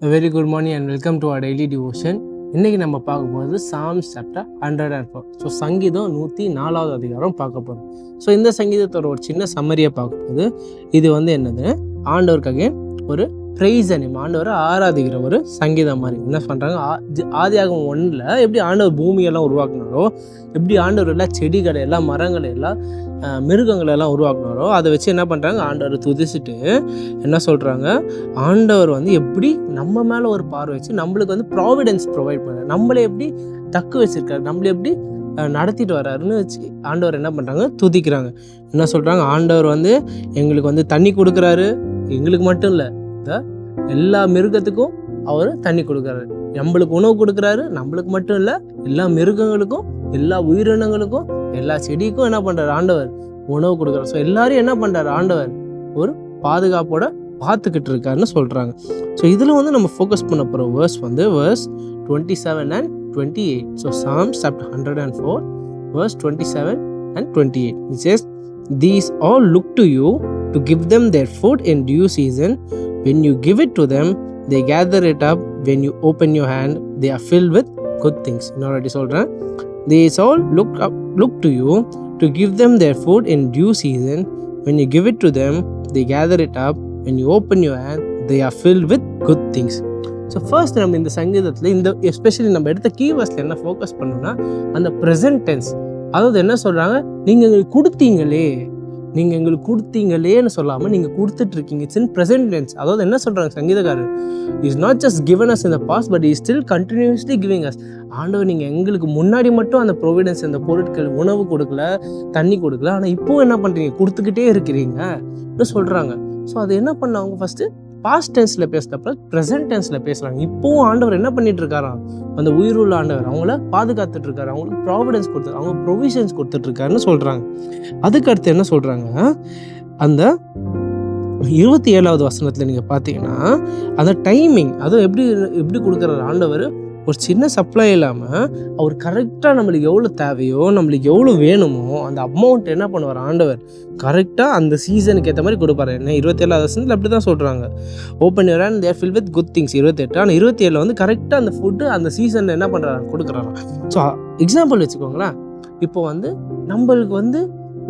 A very good morning and welcome to our daily devotion. இன்னைக்கு நம்ம பார்க்க போகிறது Psalms chapter 104. ஸோ சங்கீதம் 104வது அதிகாரம் பார்க்க போகிறோம். ஸோ இந்த சங்கீதத்தோட ஒரு சின்ன சம்மரியை பார்க்கும்போது இது என்னது, ஆண்டவருக்காக ஒரு ப்ரைஸ் அனிம், ஆண்டவரை ஆராதிக்கிற ஒரு சங்கீதம் மாதிரி. என்ன பண்ணுறாங்க, ஆதியாகமம் 1ல் எப்படி ஆண்டவர் பூமியெல்லாம் உருவாக்குனாரோ, எப்படி ஆண்டவர் எல்லாம் செடிகளை எல்லாம் மரங்களை எல்லாம் மிருகங்களை எல்லாம் உருவாக்குனாரோ, அதை வச்சு என்ன பண்ணுறாங்க, ஆண்டவரை துதிச்சுட்டு என்ன சொல்கிறாங்க, ஆண்டவர் எப்படி நம்ம மேலே ஒரு பார்வை வச்சு நம்மளுக்கு ப்ராவிடன்ஸ் ப்ரொவைட் பண்ணுறாரு, நம்மளை எப்படி தக்கு வச்சுருக்காரு, நம்மளை எப்படி நடத்திட்டு வர்றாருன்னு வச்சு ஆண்டவர் என்ன பண்ணுறாங்க, துதிக்கிறாங்க. என்ன சொல்கிறாங்க, ஆண்டவர் எங்களுக்கு தண்ணி கொடுக்குறாரு, எங்களுக்கு மட்டும் இல்லை, எல்லா மிருகத்துக்கும் அவர் தண்ணி கொடுக்குறாரு, நம்மளுக்கு உணவு கொடுக்குறாரு, நம்மளுக்கு மட்டும் இல்லை, எல்லா மிருகங்களுக்கும், எல்லா உயிரினங்களுக்கும், எல்லா செடிக்கும் என்ன பண்ணுறாரு, ஆண்டவர் உணவு கொடுக்குறாரு. ஸோ எல்லாரும் என்ன பண்ணுறாரு, ஆண்டவர் ஒரு பாதுகாப்போட பார்த்துக்கிட்டு இருக்காருன்னு சொல்கிறாங்க. ஸோ இதில் நம்ம ஃபோக்கஸ் பண்ண போகிற verse verse 27 and 28. So Psalms chapter 104 verse 27 and 28. It says, "These all look to you to give them their food in due season. When you give it to them, they gather it up. When you open your hand, they are filled with good things." இன்னொரு சொல்கிறேன். These all look to you to give them their food in due season. When you give it to them, they gather it up. When you open your hand, they are filled with good things. So first நம்ம இந்த சங்கீதத்தில் especially நம்ம எடுத்த கீவேர்ட்ஸில் என்ன focus பண்ணோம்னா, அந்த present tense. அதாவது என்ன சொல்கிறாங்க, நீங்கள் எங்களுக்கு கொடுத்தீங்களேன்னு சொல்லாமல் நீங்கள் கொடுத்துட்ருக்கீங்க. It's in present tense. அதாவது என்ன சொல்கிறாங்க சங்கீதக்காரர், is not just given us in the past but is still continuously giving us. ஆண்டவர் நீங்கள் எங்களுக்கு முன்னாடி மட்டும் அந்த ப்ரொவிடன்ஸ், அந்த பொருட்கள், உணவு கொடுக்கல, தண்ணி கொடுக்கல, ஆனால் இப்போவும் என்ன பண்ணுறீங்க, கொடுத்துக்கிட்டே இருக்கிறீங்கன்னு சொல்கிறாங்க. ஸோ அது என்ன பண்ணாங்க, ஃபஸ்ட்டு பாஸ்ட் டென்ஸில் பேசுகிறப்ப ப்ரெசன்ட் டென்ஸில் பேசுகிறாங்க. இப்போவும் ஆண்டவர் என்ன பண்ணிட்டு இருக்காராம், அந்த உயிருள்ள ஆண்டவர் அவங்கள பாதுகாத்துட்டு இருக்காரு, அவங்களுக்கு ப்ராவிடன்ஸ் கொடுத்துரு, அவங்க ப்ரொவிஷன்ஸ் கொடுத்துட்ருக்காருன்னு சொல்கிறாங்க. அதுக்கடுத்து என்ன சொல்கிறாங்க, அந்த 27வது வசனத்தில் நீங்கள் பார்த்தீங்கன்னா அந்த டைமிங், அதுவும் எப்படி கொடுக்குறாரு ஆண்டவர், ஒரு சின்ன சப்ளை இல்லாமல் அவர் கரெக்டாக நம்மளுக்கு எவ்வளோ தேவையோ, நம்மளுக்கு எவ்வளோ வேணுமோ அந்த அமௌண்ட் என்ன பண்ணுவார் ஆண்டவர், கரெக்டாக அந்த சீசனுக்கு ஏற்ற மாதிரி கொடுப்பாரு. என்ன 27வது வசனத்தில் அப்படி தான் சொல்கிறாங்க, open your hand, they're fill with good things. 28. ஆனால் 27ல் கரெக்டாக அந்த ஃபுட்டு அந்த சீசனில் என்ன பண்ணுறாங்க, கொடுக்குறாங்க. ஸோ எக்ஸாம்பிள் வச்சுக்கோங்களேன், இப்போ நம்மளுக்கு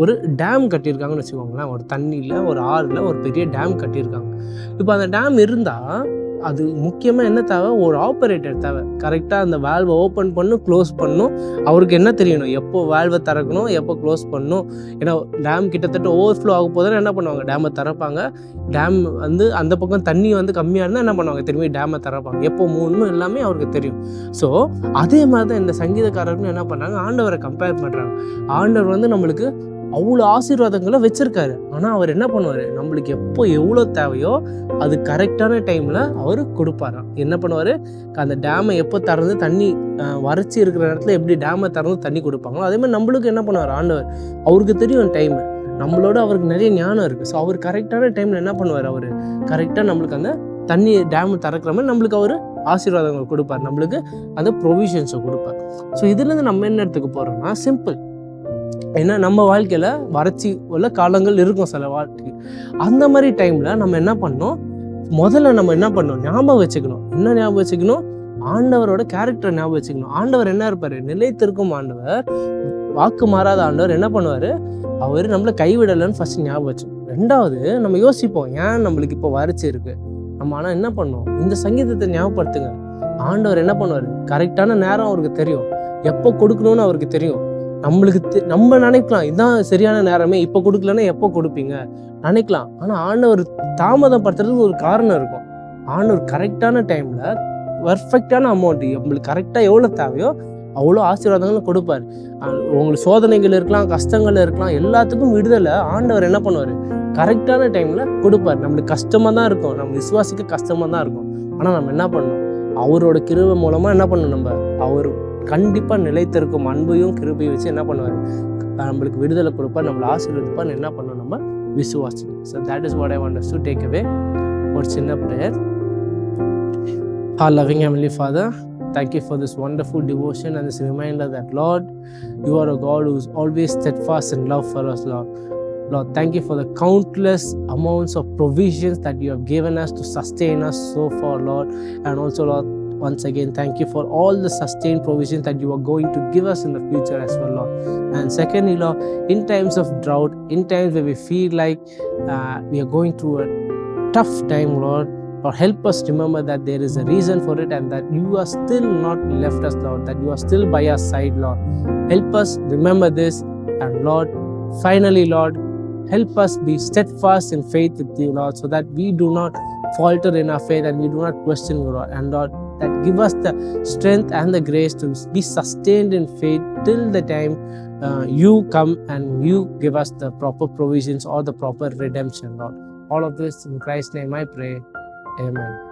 ஒரு டேம் கட்டியிருக்காங்கன்னு வச்சுக்கோங்களேன், ஒரு தண்ணியில், ஒரு ஆறில் ஒரு பெரிய டேம் கட்டியிருக்காங்க. இப்போ அந்த டேம் இருந்தால் அது முக்கியமாக என்ன தேவை, ஒரு ஆப்ரேட்டர் தேவை. கரெக்டாக அந்த வேல்வை ஓப்பன் பண்ணும், க்ளோஸ் பண்ணும். அவருக்கு என்ன தெரியணும், எப்போ வேல்வை திறக்கணும், எப்போ க்ளோஸ் பண்ணணும். ஏன்னா டேம் கிட்டத்தட்ட ஓவர்ஃப்ளோ ஆக போதுன்னா என்ன பண்ணுவாங்க, டேமை திறப்பாங்க. டேம் அந்த பக்கம் தண்ணி கம்மியாக இருந்தால் என்ன பண்ணுவாங்க, திரும்பி டேமை திறப்பாங்க. எப்போ மூணுன்னு எல்லாமே அவருக்கு தெரியும். ஸோ அதே மாதிரி தான் இந்த சங்கீதக்காரர்கள் என்ன பண்ணுறாங்க, ஆண்டவரை கம்பேர் பண்ணுறாங்க. ஆண்டவர் நம்மளுக்கு அவ்வளோ ஆசீர்வாதங்களை வச்சுருக்காரு. ஆனால் அவர் என்ன பண்ணுவார், நம்மளுக்கு எப்போ எவ்வளோ தேவையோ அது கரெக்டான டைமில் அவர் கொடுப்பாராம். என்ன பண்ணுவார், அந்த டேமை எப்போ திறந்து தண்ணி வறட்சி இருக்கிற இடத்துல எப்படி டேமை திறந்து தண்ணி கொடுப்பாங்களோ அதே மாதிரி நம்மளுக்கு என்ன பண்ணுவார் ஆண்டவர், அவருக்கு தெரியும் டைமு, நம்மளோட அவருக்கு நிறைய ஞானம் இருக்குது. ஸோ அவர் கரெக்டான டைமில் என்ன பண்ணுவார், அவர் கரெக்டாக நம்மளுக்கு அந்த தண்ணி டேமு திறக்கிற மாதிரி நம்மளுக்கு அவர் ஆசீர்வாதங்கள் கொடுப்பார், நம்மளுக்கு அந்த ப்ரொவிஷன்ஸை கொடுப்பார். ஸோ இதுலேருந்து நம்ம என்ன இடத்துக்கு போகிறோம்னா, சிம்பிள். ஏன்னா நம்ம வாழ்க்கையில் வறட்சி உள்ள காலங்கள் இருக்கும் சில வாழ்க்கை. அந்த மாதிரி டைமில் நம்ம என்ன பண்ணோம், முதல்ல நம்ம என்ன பண்ணோம், ஞாபகம் வச்சுக்கணும். என்ன ஞாபகம் வச்சுக்கணும், ஆண்டவரோட கேரக்டர் ஞாபகம் வச்சுக்கணும். ஆண்டவர் என்ன இருப்பார், நிலைத்திருக்கும் ஆண்டவர், வாக்கு மாறாத ஆண்டவர். என்ன பண்ணுவார், அவர் நம்மளை கைவிடலைன்னு ஃபஸ்ட் ஞாபகம் வச்சுக்கணும். ரெண்டாவது, நம்ம யோசிப்போம், ஏன் நம்மளுக்கு இப்போ வறட்சி இருக்குது. நம்ம ஆனால் என்ன பண்ணோம், இந்த சங்கீதத்தை ஞாபகப்படுத்துங்க. ஆண்டவர் என்ன பண்ணுவார், கரெக்டான நேரம் அவருக்கு தெரியும், எப்போ கொடுக்கணும்னு அவருக்கு தெரியும். நம்ம நினைக்கலாம், இதுதான் சரியான நேரமே, இப்போ கொடுக்கலன்னா எப்போ கொடுப்பீங்க நினைக்கலாம். ஆனால் ஆண்டவர் தாமதப்படுத்துறதுக்கு ஒரு காரணம் இருக்கும். ஆண்டவர் கரெக்டான டைமில் பர்ஃபெக்டான அமௌண்ட் நம்மளுக்கு கரெக்டாக எவ்வளோ தேவையோ அவ்வளோ ஆசீர்வாதங்களும் கொடுப்பார். உங்களுக்கு சோதனைகள் இருக்கலாம், கஷ்டங்கள் இருக்கலாம், எல்லாத்துக்கும் விடுதலை ஆண்டவர் என்ன பண்ணுவார், கரெக்டான டைமில் கொடுப்பார். நம்மளுக்கு கஷ்டமாக தான் இருக்கும், நம்ம விசுவாசிக்க கஷ்டமாக தான் இருக்கும். ஆனால் நம்ம என்ன பண்ணணும், அவரோட கிருபை மூலமாக என்ன பண்ணணும், நம்ம அவர் கண்டிப்பாக நிலைத்திருக்கும் அன்பையும் கிருபையும் வச்சு என்ன பண்ணுவார், நம்மளுக்கு விடுதலை கொடுப்பார், நம்மளை ஆசீர்வதிப்பார். என்ன பண்ணணும், நம்ம விசுவாசிக்கணும். So that is what I want us to take away. ஒரு சின்ன prayer. Our loving Heavenly Father, thank you for this wonderful devotion and this reminder that, Lord, you are a God who is always steadfast in love for us, Lord. Lord, thank you for the countless amounts of provisions that you have given us to sustain us so far, Lord. And also, Lord, once again, thank you for all the sustained provisions that you are going to give us in the future as well, Lord. And secondly, Lord, in times of drought, in times where we feel like we are going through a tough time, Lord, or help us remember that there is a reason for it and that you are still not left us, Lord, that you are still by our side, Lord. Help us remember this. And Lord, finally, Lord, help us be steadfast in faith with you, Lord, so that we do not falter in our faith and we do not question you, Lord. And Lord, that give us the strength and the grace to be sustained in faith till the time you come and you give us the proper provisions or the proper redemption, Lord. All of this in Christ's name I pray. Amen.